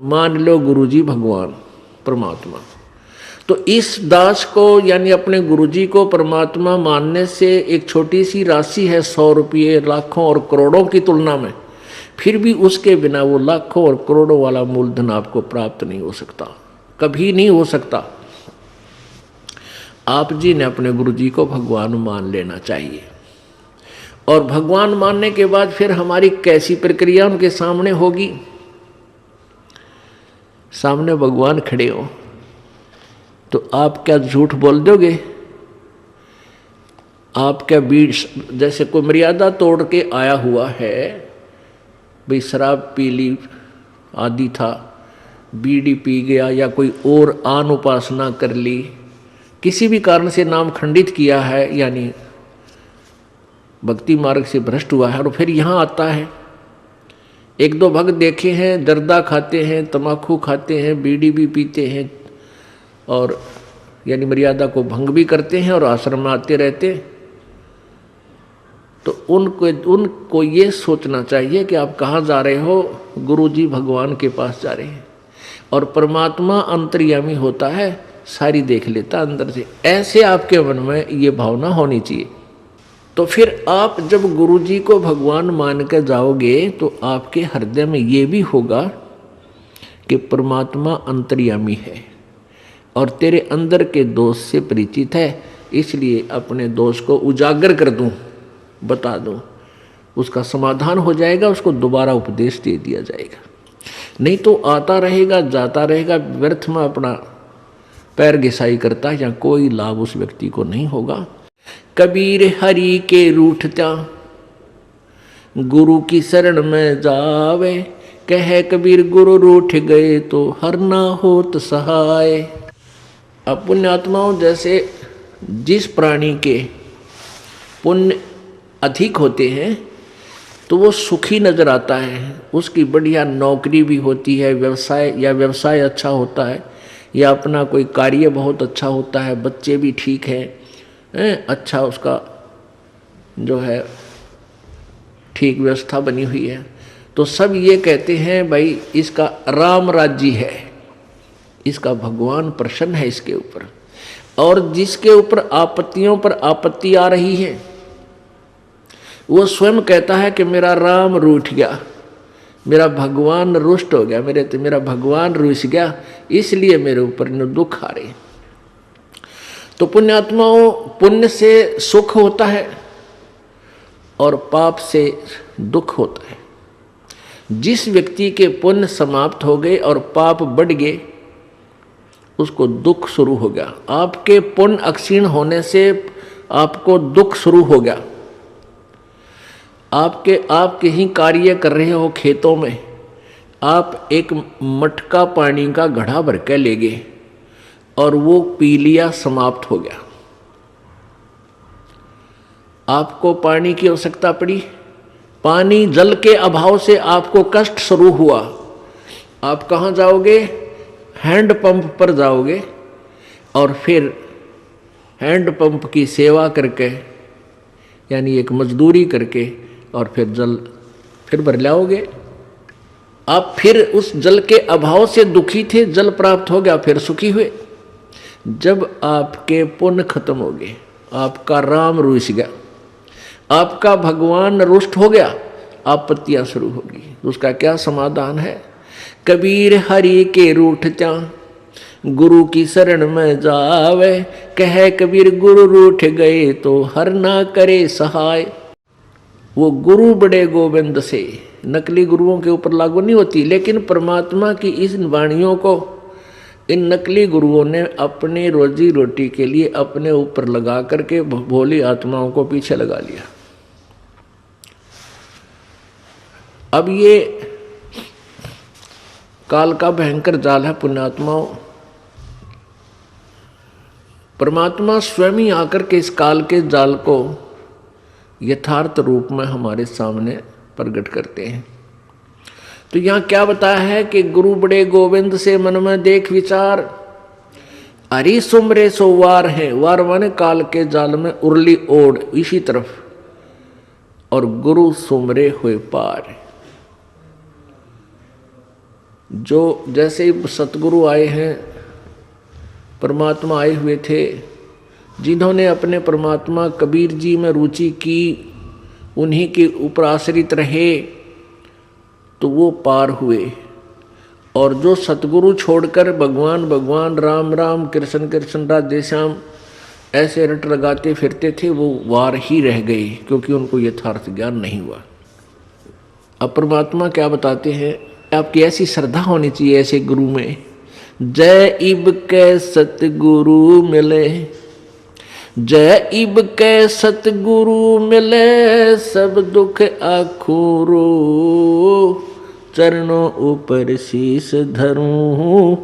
मान लो गुरुजी भगवान परमात्मा। तो इस दास को यानी अपने गुरुजी को परमात्मा मानने से एक छोटी सी राशि है, 100 रुपये लाखों और करोड़ों की तुलना में, फिर भी उसके बिना वो लाखों और करोड़ों वाला मूलधन आपको प्राप्त नहीं हो सकता, कभी नहीं हो सकता। आप जी ने अपने गुरुजी को भगवान मान लेना चाहिए। और भगवान मानने के बाद फिर हमारी कैसी प्रक्रिया उनके सामने होगी? सामने भगवान खड़े हो तो आप क्या झूठ बोल दोगे? आप क्या बीच जैसे कोई मर्यादा तोड़ के आया हुआ है, भाई शराब पी ली आदि था, बीड़ी पी गया या कोई और आन उपासना कर ली, किसी भी कारण से नाम खंडित किया है यानी भक्ति मार्ग से भ्रष्ट हुआ है, और फिर यहाँ आता है। एक दो भक्त देखे हैं जर्दा खाते हैं, तम्बाकू खाते हैं, बीड़ी भी पीते हैं और यानी मर्यादा को भंग भी करते हैं और आश्रम में आते रहते। तो उनको ये सोचना चाहिए कि आप कहाँ जा रहे हो? गुरुजी भगवान के पास जा रहे हैं। और परमात्मा अंतर्यामी होता है, सारी देख लेता अंदर से। ऐसे आपके मन में ये भावना होनी चाहिए। तो फिर आप जब गुरुजी को भगवान मान कर जाओगे तो आपके हृदय में ये भी होगा कि परमात्मा अंतर्यामी है और तेरे अंदर के दोष से परिचित है, इसलिए अपने दोष को उजागर कर दूं, बता दूं, उसका समाधान हो जाएगा, उसको दोबारा उपदेश दे दिया जाएगा। नहीं तो आता रहेगा जाता रहेगा, व्यर्थ में अपना पैर घिसाई करता, या कोई लाभ उस व्यक्ति को नहीं होगा। कबीर हरि के रूठता गुरु की शरण में जावे, कहे कबीर गुरु रूठ गए तो हर ना होत सहाय। अब पुण्यात्माओं, जैसे जिस प्राणी के पुण्य अधिक होते हैं तो वो सुखी नजर आता है, उसकी बढ़िया नौकरी भी होती है, व्यवसाय अच्छा होता है, या अपना कोई कार्य बहुत अच्छा होता है, बच्चे भी ठीक हैं, अच्छा उसका जो है ठीक व्यवस्था बनी हुई है, तो सब ये कहते हैं भाई इसका राम राज्य है, इसका भगवान प्रसन्न है इसके ऊपर। और जिसके ऊपर आपत्तियों पर आपत्ति आ रही है वो स्वयं कहता है कि मेरा राम रूठ गया, मेरा भगवान रुष्ट हो गया, मेरा भगवान रुस गया, इसलिए मेरे ऊपर दुख आ रहे। तो पुण्यात्माओं, पुण्य से सुख होता है और पाप से दुख होता है। जिस व्यक्ति के पुण्य समाप्त हो गए और पाप बढ़ गए उसको दुख शुरू हो गया। आपके पुण्य अक्षीण होने से आपको दुख शुरू हो गया। आप कहीं कार्य कर रहे हो खेतों में, आप एक मटका पानी का घड़ा भर के ले गए और वो पी लिया, समाप्त हो गया। आपको पानी की आवश्यकता पड़ी, पानी जल के अभाव से आपको कष्ट शुरू हुआ। आप कहाँ जाओगे? हैंडपंप पर जाओगे और फिर हैंडपंप की सेवा करके यानी एक मजदूरी करके और फिर जल फिर भर लाओगे। आप फिर उस जल के अभाव से दुखी थे, जल प्राप्त हो गया, फिर सुखी हुए। जब आपके पुण्य खत्म हो गए, आपका राम रुस गया, आपका भगवान रुष्ट हो गया, आपत्तियां शुरू होगी। उसका क्या समाधान है? कबीर हरि के रूठता गुरु की शरण में जावे, कहे कबीर गुरु रूठ गए तो हर ना करे सहाय। वो गुरु बड़े गोविंद से, नकली गुरुओं के ऊपर लागू नहीं होती, लेकिन परमात्मा की इस वाणियों को इन नकली गुरुओं ने अपनी रोजी रोटी के लिए अपने ऊपर लगा करके भोली आत्माओं को पीछे लगा लिया। अब ये काल का भयंकर जाल है पुण्यात्माओं। परमात्मा स्वयं ही आकर के इस काल के जाल को यथार्थ रूप में हमारे सामने प्रकट करते हैं। तो यहाँ क्या बताया है कि गुरु बड़े गोविंद से मन में देख विचार, हरि सुमरे सो वार है, वार माने काल के जाल में उरली ओढ़ इसी तरफ, और गुरु सुमरे हुए पार। जो जैसे सतगुरु आए हैं, परमात्मा आए हुए थे, जिन्होंने अपने परमात्मा कबीर जी में रुचि की, उन्हीं के ऊपर आश्रित रहे, तो वो पार हुए। और जो सतगुरु छोड़कर भगवान भगवान, राम राम, कृष्ण कृष्ण, राधे श्याम ऐसे रट लगाते फिरते थे, वो वार ही रह गए, क्योंकि उनको यथार्थ ज्ञान नहीं हुआ। अब परमात्मा क्या बताते हैं, आपकी ऐसी श्रद्धा होनी चाहिए ऐसे गुरु में। जय इब के सतगुरु मिले, जय इब के सतगुरु मिले, सब दुख आखुरो, चरणों ऊपर शीस धरूं,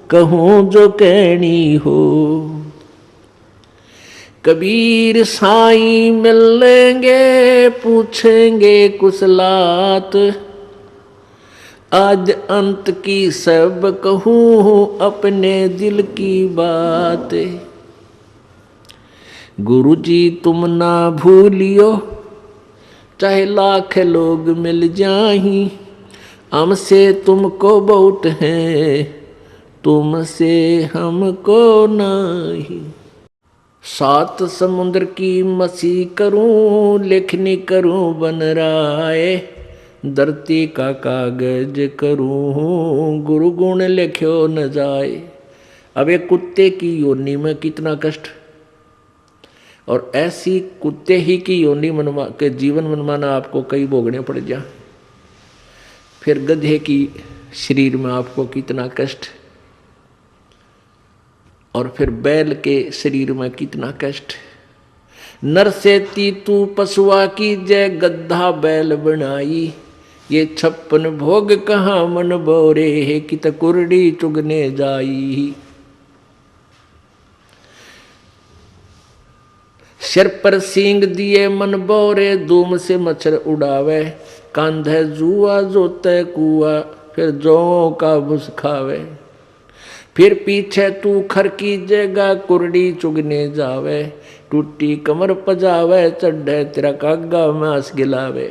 कहूं जो कहनी हो। कबीर साईं मिलेंगे, पूछेंगे कुशलात, आज अंत की सब कहूं अपने दिल की बात। गुरु जी तुम ना भूलियो, चाहे लाख लोग मिल जाहीं, हमसे तुमको बहुत है, तुमसे हमको नहीं। सात समुद्र की मसी करूं, लेखनी करूं बन राय, धरती का कागज करूं, गुरु गुण लिख्यो न जाए। अब एक कुत्ते की योनि में कितना कष्ट, और ऐसी कुत्ते ही की योनि मनवा के जीवन मनमाना आपको कई भोगने पड़ जा। फिर गधे की शरीर में आपको कितना कष्ट, और फिर बैल के शरीर में कितना कष्ट। नर से तू पशुआ की जय, गद्धा बैल बनाई, ये 56 भोग कहाँ मन बोरे है, कित कुरडी चुगने जाई। सिर पर सींग दिए मन बोरे, धूम से मच्छर उड़ावे, कांधे जुआ जोते कुआ, फिर जौ का भुस खावे। फिर पीछे तू खर की जगह, कुरडी चुगने जावे, टूटी कमर पजावे, चढ़े तेरा कागा मांस गिलावे।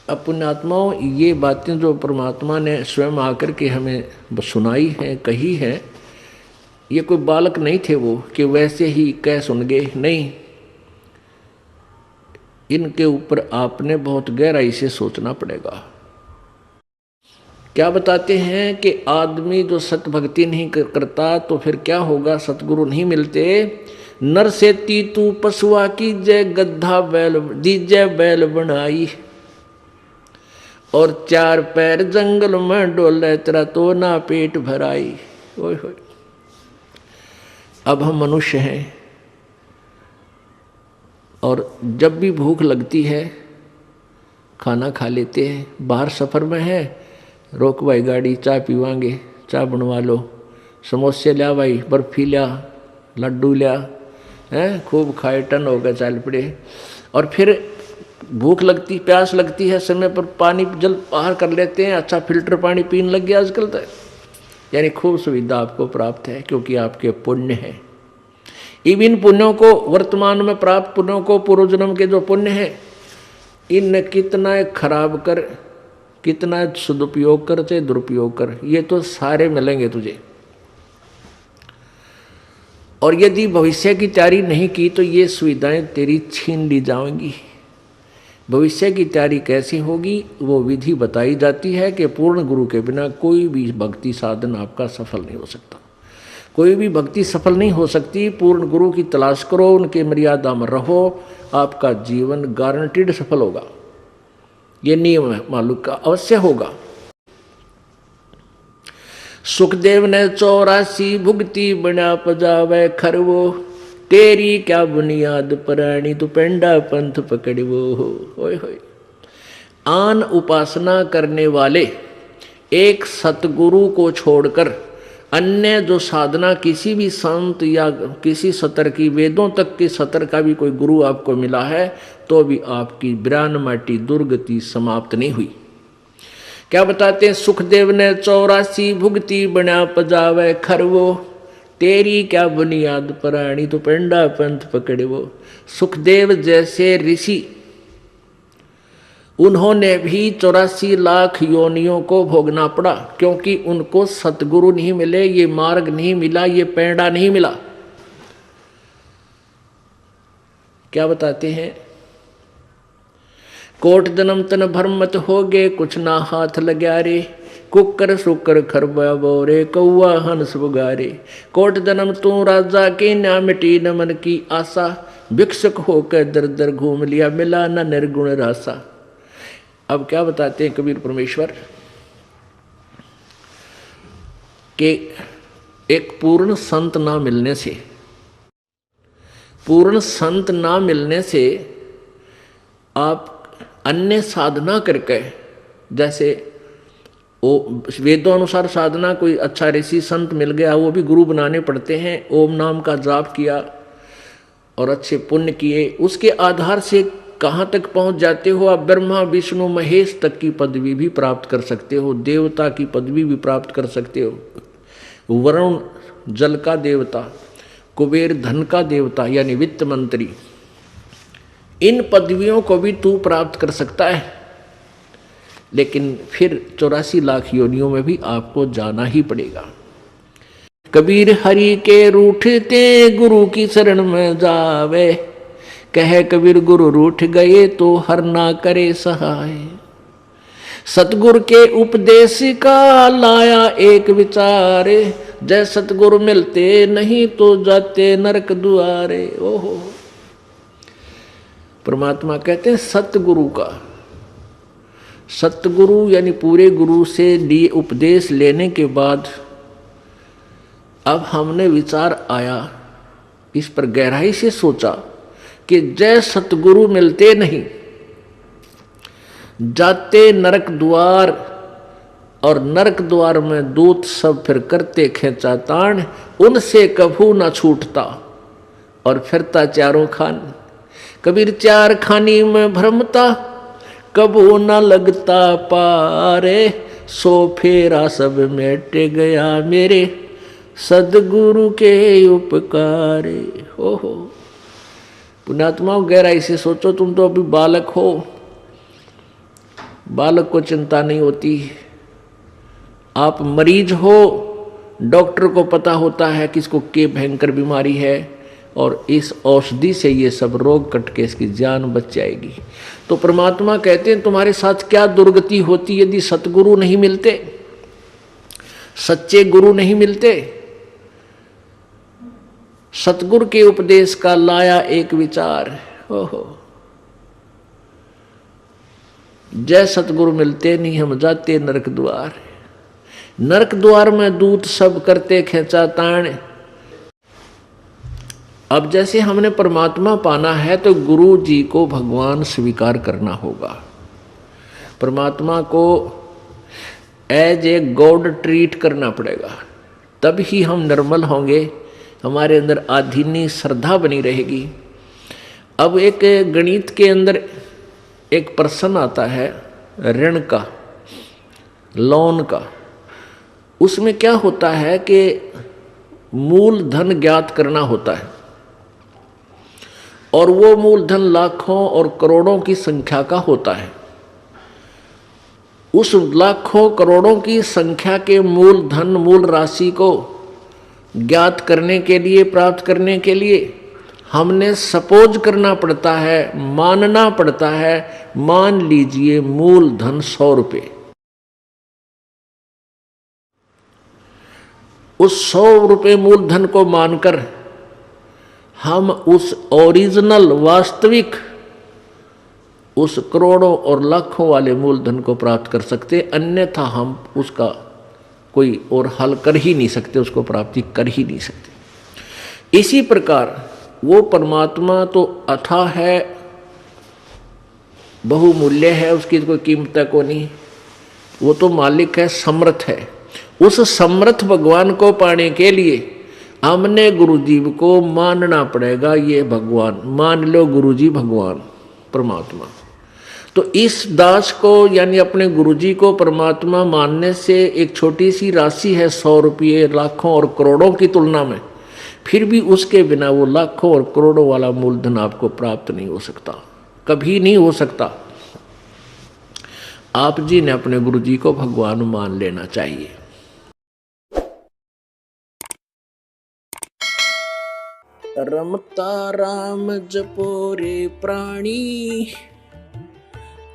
अब पुण्यात्माओं, ये बातें जो परमात्मा ने स्वयं आकर के हमें सुनाई हैं, कही हैं, ये कोई बालक नहीं थे वो कि वैसे ही कह सुन गए, नहीं। इनके ऊपर आपने बहुत गहराई से सोचना पड़ेगा। क्या बताते हैं कि आदमी जो सत भक्ति नहीं करता तो फिर क्या होगा, सतगुरु नहीं मिलते। नर से तू पशुआ की जय, गद्धा बैल दीजय बैल बनाई, और 4 पैर जंगल में डोले, तेरा तो ना पेट भराई। ओए होए, अब हम मनुष्य हैं, और जब भी भूख लगती है खाना खा लेते हैं। बाहर सफ़र में है, रोक भाई गाड़ी, चाय पीवांगे, चाय बनवा लो, समोसे लिया भाई, बर्फी लिया, लड्डू लिया, हैं खूब खाए, टन हो गए, चल पड़े। और फिर भूख लगती, प्यास लगती है, समय पर पानी जल बाहर कर लेते हैं, अच्छा फिल्टर पानी पीने लग गया आजकल तो। यानी खूब सुविधा आपको प्राप्त है, क्योंकि आपके पुण्य है। इन पुण्यों को, वर्तमान में प्राप्त पुण्यों को, पूर्व जन्म के जो पुण्य है, इन कितना खराब कर, कितना सदुपयोग कर चाहे दुरुपयोग कर, ये तो सारे मिलेंगे तुझे। और यदि भविष्य की तैयारी नहीं की तो ये सुविधाएं तेरी छीन ली जाएंगी। भविष्य की तैयारी कैसे होगी, वो विधि बताई जाती है कि पूर्ण गुरु के बिना कोई भी भक्ति साधन आपका सफल नहीं हो सकता। कोई भी भक्ति सफल नहीं हो सकती। पूर्ण गुरु की तलाश करो, उनके मर्यादा में रहो, आपका जीवन गारंटीड सफल होगा। ये नियम है, मालूम का अवश्य होगा। सुखदेव ने 84 भुगती बना पजावे खरवो, तेरी क्या बुनियाद पराणी, तू पेंडा पंथ पकड़वो। होय होय। आन उपासना करने वाले एक सतगुरु को छोड़कर अन्य जो साधना किसी भी संत या किसी सतर की, वेदों तक के सतर का भी कोई गुरु आपको मिला है तो भी आपकी ब्राह्मटी दुर्गति समाप्त नहीं हुई। क्या बताते हैं, सुखदेव ने 84 भुगती बना पजावे खरवो, तेरी क्या बुनियाद पराणी, तो पेंडा पंथ पकड़वो। सुखदेव जैसे ऋषि उन्होंने भी 84 लाख योनियों को भोगना पड़ा, क्योंकि उनको सतगुरु नहीं मिले, ये मार्ग नहीं मिला, ये पैंडा नहीं मिला। क्या बताते हैं? कोट जन्म तन भरमत हो गे, कुछ ना हाथ लग्या रे, कुकर सुकर खरबा बोरे, कौआ हंस बुगारे। कोट जन्म तू राजा की, ना मिटी न मन की आशा, भिक्षुक होकर दर दर घूम लिया, मिला न निर्गुण रासा। अब क्या बताते हैं कबीर परमेश्वर कि एक पूर्ण संत ना मिलने से, पूर्ण संत ना मिलने से आप अन्य साधना करके, जैसे वो वेदों अनुसार साधना, कोई अच्छा ऋषि संत मिल गया, वो भी गुरु बनाने पड़ते हैं, ओम नाम का जाप किया और अच्छे पुण्य किए, उसके आधार से कहाँ तक पहुँच जाते हो आप? ब्रह्मा विष्णु महेश तक की पदवी भी प्राप्त कर सकते हो, देवता की पदवी भी प्राप्त कर सकते हो। वरुण जल का देवता, कुबेर धन का देवता यानी वित्त मंत्री, इन पदवियों को भी तू प्राप्त कर सकता है। लेकिन फिर 84 लाख योनियों में भी आपको जाना ही पड़ेगा। कबीर हरि के रूठते, गुरु की शरण में जावे, कहे कबीर गुरु रूठ गए तो हर ना करे सहाय। सतगुरु के उपदेश का लाया एक विचार, जय सतगुरु मिलते नहीं तो जाते नरक दुआरे। ओहो, परमात्मा कहते हैं सतगुरु का, सतगुरु यानी पूरे गुरु से लिए उपदेश लेने के बाद अब हमने विचार आया, इस पर गहराई से सोचा कि जय सतगुरु मिलते नहीं, जाते नरक द्वार, और नरक द्वार में दूत सब फिर करते खेचातान, उनसे कभू न छूटता और फिरता चारों खान। कबीर चार खानी में भ्रमता, कभू न लगता पारे, सो फेरा सब मेट गया मेरे, सदगुरु के उपकारे। हो पुण्यात्माओं, गहराई से सोचो, तुम तो अभी बालक हो, बालक को चिंता नहीं होती। आप मरीज हो, डॉक्टर को पता होता है कि इसको क्या भयंकर बीमारी है, और इस औषधि से ये सब रोग कट के इसकी जान बच जाएगी। तो परमात्मा कहते हैं तुम्हारे साथ क्या दुर्गति होती यदि सतगुरु नहीं मिलते, सच्चे गुरु नहीं मिलते। सतगुरु के उपदेश का लाया एक विचार, ओहो, जय सतगुरु मिलते नहीं हम जाते नरक द्वार, नरक द्वार में दूत सब करते खेचा ताण। अब जैसे हमने परमात्मा पाना है तो गुरु जी को भगवान स्वीकार करना होगा, परमात्मा को एज ए गॉड ट्रीट करना पड़ेगा, तब ही हम निर्मल होंगे, हमारे अंदर आधीनी श्रद्धा बनी रहेगी। अब एक गणित के अंदर एक प्रश्न आता है ऋण का, लोन का, उसमें क्या होता है कि मूल धन ज्ञात करना होता है, और वो मूल धन लाखों और करोड़ों की संख्या का होता है। उस लाखों करोड़ों की संख्या के मूल धन, मूल राशि को ज्ञात करने के लिए, प्राप्त करने के लिए हमने सपोज करना पड़ता है, मानना पड़ता है। मान लीजिए मूल धन 100 रुपये, उस 100 रुपये मूल धन को मानकर हम उस ओरिजिनल वास्तविक उस करोड़ों और लाखों वाले मूलधन को प्राप्त कर सकते, अन्यथा हम उसका कोई और हल कर ही नहीं सकते, उसको प्राप्ति कर ही नहीं सकते। इसी प्रकार वो परमात्मा तो अथाह है, बहुमूल्य है, उसकी कोई कीमत को नहीं, वो तो मालिक है, समर्थ है। उस समर्थ भगवान को पाने के लिए हमने गुरुजी को मानना पड़ेगा, ये भगवान मान लो, गुरुजी भगवान परमात्मा। तो इस दास को यानी अपने गुरुजी को परमात्मा मानने से एक छोटी सी राशि है 100 रुपये लाखों और करोड़ों की तुलना में, फिर भी उसके बिना वो लाखों और करोड़ों वाला मूलधन आपको प्राप्त नहीं हो सकता, कभी नहीं हो सकता। आप जी ने अपने गुरु जी को भगवान मान लेना चाहिए। रमता राम जपो रे प्राणी,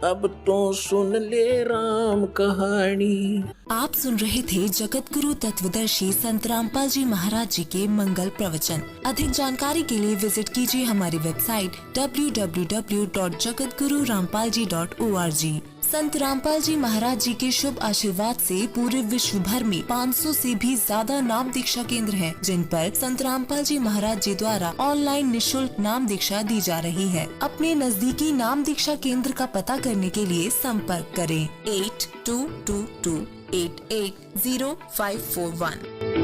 अब तो सुन ले राम कहानी। आप सुन रहे थे जगत गुरु तत्वदर्शी संत रामपाल जी महाराज जी के मंगल प्रवचन। अधिक जानकारी के लिए विजिट कीजिए हमारी वेबसाइट www.jagatgururampalji.org। संत रामपाल जी महाराज जी के शुभ आशीर्वाद से पूरे विश्व भर में 500 से भी ज्यादा नाम दीक्षा केंद्र हैं, जिन पर संत रामपाल जी महाराज जी द्वारा ऑनलाइन निशुल्क नाम दीक्षा दी जा रही है। अपने नजदीकी नाम दीक्षा केंद्र का पता करने के लिए संपर्क करें 8222880541।